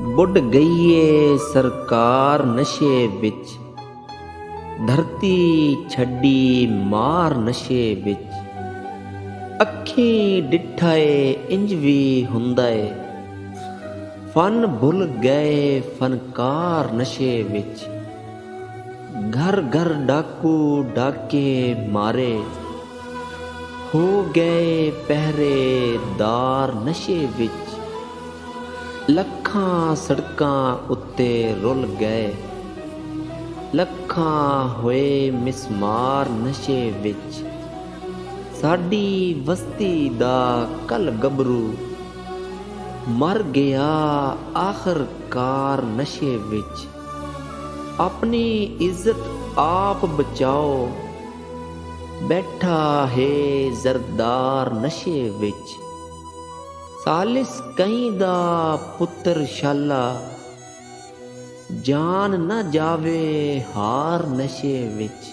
ਬੁੱਢ ਗਈਏ ਸਰਕਾਰ ਨਸ਼ੇ ਵਿੱਚ, ਧਰਤੀ ਛੱਡੀ ਮਾਰ ਨਸ਼ੇ ਵਿੱਚ। ਅੱਖੀਂ ਡਿੱਠਾ ਏ ਇੰਜ ਵੀ ਹੁੰਦਾ ਏ, ਫਨ ਭੁੱਲ ਗਏ ਫਨਕਾਰ ਨਸ਼ੇ ਵਿੱਚ। ਘਰ ਘਰ ਡਾਕੂ ਡਾਕੇ ਮਾਰੇ, ਹੋ ਗਏ ਪਹਿਰੇਦਾਰ ਨਸ਼ੇ ਵਿੱਚ। ਲੱਖਾਂ ਸੜਕਾਂ ਉੱਤੇ ਰੁਲ ਗਏ, ਲੱਖਾਂ ਹੋਏ ਮਿਸਮਾਰ ਨਸ਼ੇ ਵਿੱਚ। ਸਾਡੀ ਬਸਤੀ ਦਾ ਕਲ ਗੱਭਰੂ ਮਰ ਗਿਆ ਆਖਰਕਾਰ ਨਸ਼ੇ ਵਿੱਚ। ਆਪਣੀ ਇੱਜ਼ਤ ਆਪ ਬਚਾਓ, ਬੈਠਾ ਹੈ ਜ਼ਰਦਾਰ ਨਸ਼ੇ ਵਿੱਚ। ਸਾਲਿਸ ਕਈ ਦਾ ਪੁੱਤਰ ਸ਼ਾਲਾ, ਜਾਨ ਨਾ ਜਾਵੇ ਹਾਰ ਨਸ਼ੇ ਵਿੱਚ।